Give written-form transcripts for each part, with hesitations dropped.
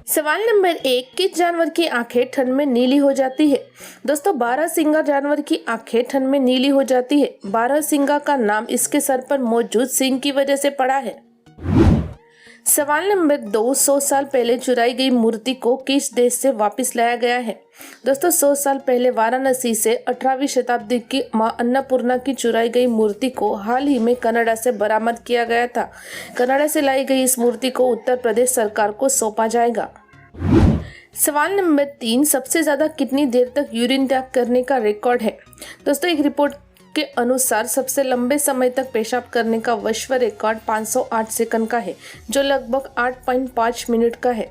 सवाल नंबर 1, किस जानवर की आंखें ठंड में नीली हो जाती है? दोस्तों, बारहसिंगा जानवर की आंखें ठंड में नीली हो जाती है। बारहसिंगा का नाम इसके सर पर मौजूद सींग की वजह से पड़ा है। सवाल नंबर 2, 100 साल पहले चुराई गई मूर्ति को किस देश से वापस लाया गया है? दोस्तों, 100 साल पहले वाराणसी से 18वीं शताब्दी की मां अन्नपूर्णा की चुराई गई मूर्ति को हाल ही में कनाडा से बरामद किया गया था। कनाडा से लाई गई इस मूर्ति को उत्तर प्रदेश सरकार को सौंपा जाएगा। सवाल नंबर 3, सबसे ज्यादा कितनी देर तक यूरिन त्याग करने का रिकॉर्ड है? दोस्तों, एक रिपोर्ट के अनुसार सबसे लंबे समय तक पेशाब करने का विश्व रिकॉर्ड 508 सेकंड का है, जो लगभग 8.5 मिनट का है।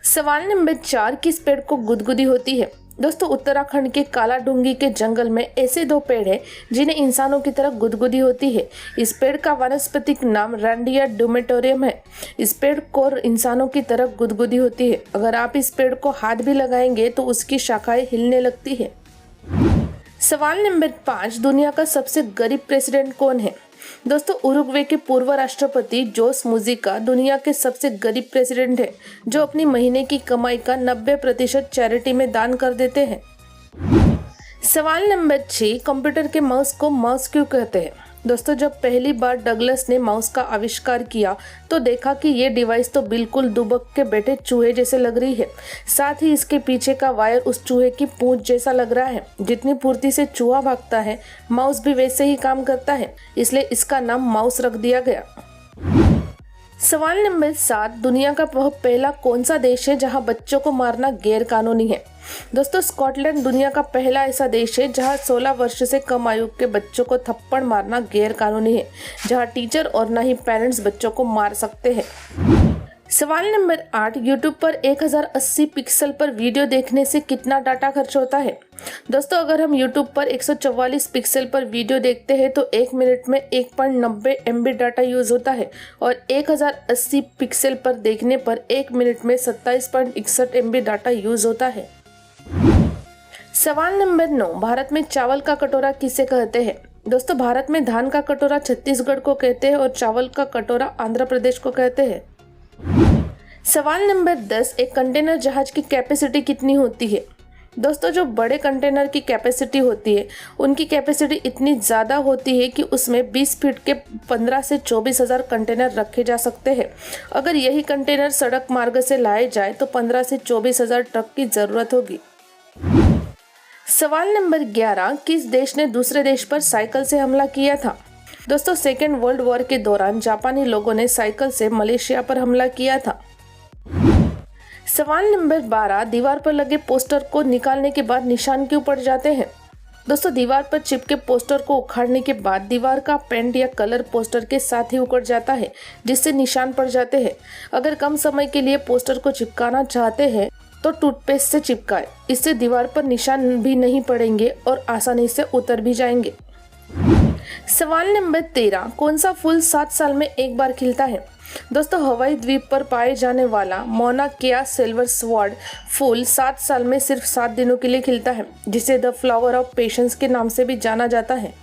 सवाल नंबर 4, किस पेड़ को गुदगुदी होती है? दोस्तों, उत्तराखंड के काला डूंगी के जंगल में ऐसे 2 पेड़ हैं जिन्हें इंसानों की तरह गुदगुदी होती है। इस पेड़ का वानस्पतिक नाम रैंडिया डूमेटोरियम है। इस पेड़ को इंसानों की तरह गुदगुदी होती है। अगर आप इस पेड़ को हाथ भी लगाएंगे तो उसकी शाखाएं हिलने लगती है। सवाल नंबर 5, दुनिया का सबसे गरीब प्रेसिडेंट कौन है? दोस्तों, उरुग्वे के पूर्व राष्ट्रपति जोस मुजिका दुनिया के सबसे गरीब प्रेसिडेंट है, जो अपनी महीने की कमाई का 90% चैरिटी में दान कर देते हैं। सवाल नंबर 6, कंप्यूटर के माउस को माउस क्यों कहते हैं? दोस्तों, जब पहली बार डगलस ने माउस का आविष्कार किया तो देखा कि ये डिवाइस तो बिल्कुल दुबक के बैठे चूहे जैसे लग रही है। साथ ही इसके पीछे का वायर उस चूहे की पूंछ जैसा लग रहा है। जितनी फुर्ती से चूहा भागता है, माउस भी वैसे ही काम करता है, इसलिए इसका नाम माउस रख दिया गया। सवाल नंबर 7, दुनिया का वह पहला कौन सा देश है जहां बच्चों को मारना गैर कानूनी है? दोस्तों, स्कॉटलैंड दुनिया का पहला ऐसा देश है जहां 16 वर्ष से कम आयु के बच्चों को थप्पड़ मारना गैर कानूनी है, जहां टीचर और न ही पेरेंट्स बच्चों को मार सकते हैं। सवाल नंबर 8, यूट्यूब पर 1080 पिक्सल पर वीडियो देखने से कितना डाटा खर्च होता है? दोस्तों, अगर हम यूट्यूब पर 144 पिक्सल पर वीडियो देखते हैं तो 1 मिनट में 1.90 MB डाटा यूज होता है और 1080 पिक्सल पर देखने पर 1 मिनट में 27.61 MB डाटा यूज होता है। सवाल नंबर 9, भारत में चावल का कटोरा किसे कहते हैं? दोस्तों, भारत में धान का कटोरा छत्तीसगढ़ को कहते हैं और चावल का कटोरा आंध्र प्रदेश को कहते हैं। सवाल नंबर 10, एक कंटेनर जहाज की कैपेसिटी कितनी होती है? दोस्तों, जो बड़े कंटेनर की कैपेसिटी होती है उनकी कैपेसिटी इतनी ज़्यादा होती है कि उसमें 20 फीट के 15 से 24 हज़ार कंटेनर रखे जा सकते हैं। अगर यही कंटेनर सड़क मार्ग से लाए जाए तो 15 से 24 हज़ार ट्रक की ज़रूरत होगी। सवाल नंबर 11, किस देश ने दूसरे देश पर साइकिल से हमला किया था? दोस्तों, सेकेंड वर्ल्ड वॉर के दौरान जापानी लोगों ने साइकिल से मलेशिया पर हमला किया था। सवाल नंबर 12, दीवार पर लगे पोस्टर को निकालने के बाद निशान क्यों पड़ जाते हैं? दोस्तों, दीवार पर चिपके पोस्टर को उखाड़ने के बाद दीवार का पेंट या कलर पोस्टर के साथ ही उखड़ जाता है, जिससे निशान पड़ जाते हैं। अगर कम समय के लिए पोस्टर को चिपकाना चाहते हैं तो टूथपेस्ट से चिपकाएं। इससे दीवार पर निशान भी नहीं पड़ेंगे और आसानी से उतर भी जाएंगे। सवाल नंबर 13, कौन सा फूल 7 साल में एक बार खिलता है? दोस्तों, हवाई द्वीप पर पाए जाने वाला मोना केया सिल्वर स्वॉर्ड फूल 7 साल में सिर्फ 7 दिनों के लिए खिलता है, जिसे द फ्लावर ऑफ पेशेंस के नाम से भी जाना जाता है।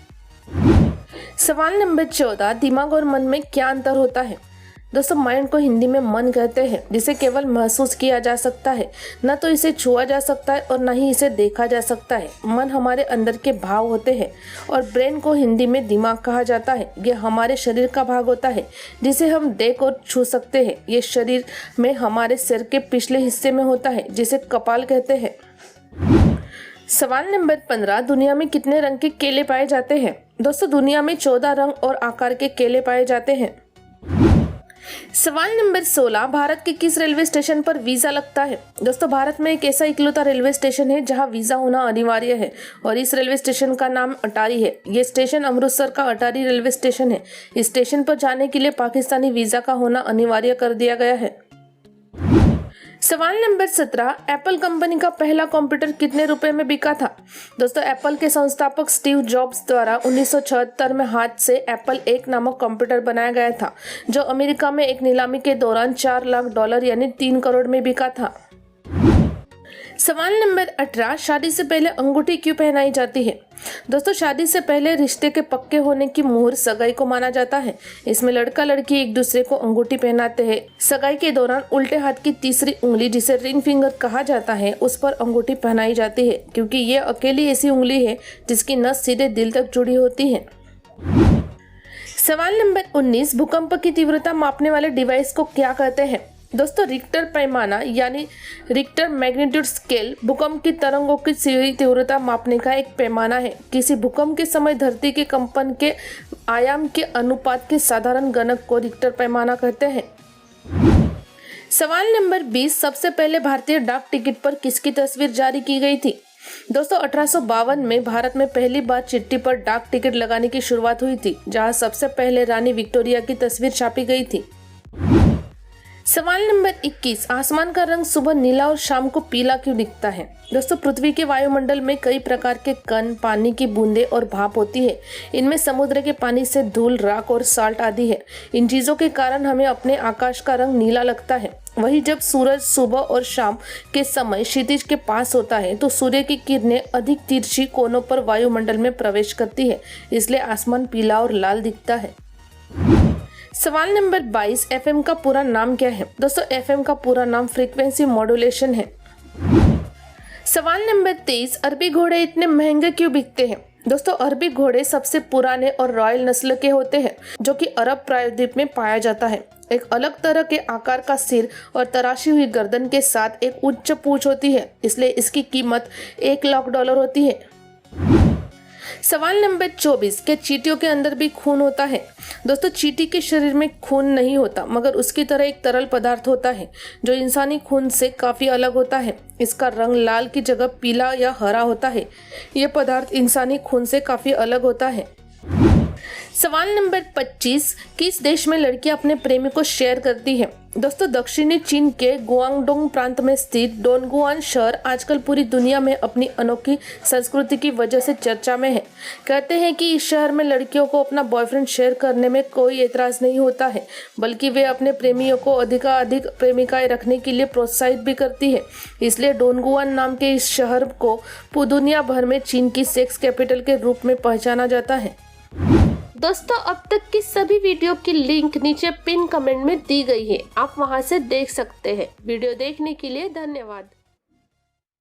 सवाल नंबर 14, दिमाग और मन में क्या अंतर होता है? दोस्तों, माइंड को हिंदी में मन कहते हैं, जिसे केवल महसूस किया जा सकता है, न तो इसे छुआ जा सकता है और न ही इसे देखा जा सकता है। मन हमारे अंदर के भाव होते हैं और ब्रेन को हिंदी में दिमाग कहा जाता है। यह हमारे शरीर का भाग होता है जिसे हम देख और छू सकते हैं। ये शरीर में हमारे सिर के पिछले हिस्से में होता है, जिसे कपाल कहते हैं। सवाल नंबर 15, दुनिया में कितने रंग के केले पाए जाते हैं? दोस्तों, दुनिया में 14 रंग और आकार के केले पाए जाते हैं। सवाल नंबर 16, भारत के किस रेलवे स्टेशन पर वीजा लगता है? दोस्तों, भारत में एक ऐसा इकलौता रेलवे स्टेशन है जहां वीजा होना अनिवार्य है और इस रेलवे स्टेशन का नाम अटारी है। ये स्टेशन अमृतसर का अटारी रेलवे स्टेशन है। इस स्टेशन पर जाने के लिए पाकिस्तानी वीजा का होना अनिवार्य कर दिया गया है। सवाल नंबर 17, एप्पल कंपनी का पहला कंप्यूटर कितने रुपए में बिका था? दोस्तों, एप्पल के संस्थापक स्टीव जॉब्स द्वारा 1976 में हाथ से एप्पल एक नामक कंप्यूटर बनाया गया था, जो अमेरिका में एक नीलामी के दौरान $4 लाख यानी 3 करोड़ में बिका था। सवाल नंबर 18, शादी से पहले अंगूठी क्यों पहनाई जाती है? दोस्तों, शादी से पहले रिश्ते के पक्के होने की मुहूर्त सगाई को माना जाता है। इसमें लड़का लड़की एक दूसरे को अंगूठी पहनाते हैं। सगाई के दौरान उल्टे हाथ की तीसरी उंगली, जिसे रिंग फिंगर कहा जाता है, उस पर अंगूठी पहनाई जाती है, क्योंकि ये अकेली ऐसी उंगली है जिसकी नस सीधे दिल तक जुड़ी होती है। सवाल नंबर 19, भूकंप की तीव्रता मापने वाले डिवाइस को क्या कहते हैं? दोस्तों, रिक्टर पैमाना यानी रिक्टर मैग्नीट्यूड स्केल भूकंप की तरंगों की तीव्रता मापने का एक पैमाना है। किसी भूकंप के समय धरती के कंपन के आयाम के अनुपात के साधारण गणक को रिक्टर पैमाना कहते हैं। सवाल नंबर 20, सबसे पहले भारतीय डाक टिकट पर किसकी तस्वीर जारी की गई थी? दोस्तों, 1852 में भारत में पहली बार चिट्ठी पर डाक टिकट लगाने की शुरुआत हुई थी, जहां सबसे पहले रानी विक्टोरिया की तस्वीर छापी गई थी। सवाल नंबर 21, आसमान का रंग सुबह नीला और शाम को पीला क्यों दिखता है? दोस्तों, पृथ्वी के वायुमंडल में कई प्रकार के कण, पानी की बूंदें और भाप होती है। इनमें समुद्र के पानी से धूल, राख और साल्ट आदि है। इन चीजों के कारण हमें अपने आकाश का रंग नीला लगता है। वहीं जब सूरज सुबह और शाम के समय क्षितिज के पास होता है तो सूर्य की किरणें अधिक तिरछी कोनों पर वायुमंडल में प्रवेश करती है, इसलिए आसमान पीला और लाल दिखता है। सवाल नंबर 22, एफएम का पूरा नाम क्या है? दोस्तों, एफएम का पूरा नाम फ्रीक्वेंसी मॉड्यूलेशन है। सवाल नंबर 23, अरबी घोड़े इतने महंगे क्यों बिकते हैं? दोस्तों, अरबी घोड़े सबसे पुराने और रॉयल नस्ल के होते हैं, जो कि अरब प्रायद्वीप में पाया जाता है। एक अलग तरह के आकार का सिर और तराशी हुई गर्दन के साथ एक उच्च पूंछ होती है, इसलिए इसकी कीमत $1,00,000 होती है। सवाल नंबर 24, क्या चींटियों के अंदर भी खून होता है? दोस्तों, चींटी के शरीर में खून नहीं होता, मगर उसकी तरह एक तरल पदार्थ होता है जो इंसानी खून से काफी अलग होता है। इसका रंग लाल की जगह पीला या हरा होता है। यह पदार्थ इंसानी खून से काफी अलग होता है। सवाल नंबर 25, किस देश में लड़कियां अपने प्रेमी को शेयर करती है? दोस्तों, दक्षिणी चीन के गुआंगडोंग प्रांत में स्थित डोनगुआन शहर आजकल पूरी दुनिया में अपनी अनोखी संस्कृति की वजह से चर्चा में है। कहते हैं कि इस शहर में लड़कियों को अपना बॉयफ्रेंड शेयर करने में कोई एतराज नहीं होता है, बल्कि वे अपने प्रेमियों को अधिकाधिक प्रेमिकाएं रखने के लिए प्रोत्साहित भी करती है। इसलिए डोनगुआन नाम के इस शहर को दुनिया भर में चीन की सेक्स कैपिटल के रूप में पहचाना जाता है। दोस्तों, अब तक की सभी वीडियो की लिंक नीचे पिन कमेंट में दी गई है, आप वहां से देख सकते हैं। वीडियो देखने के लिए धन्यवाद।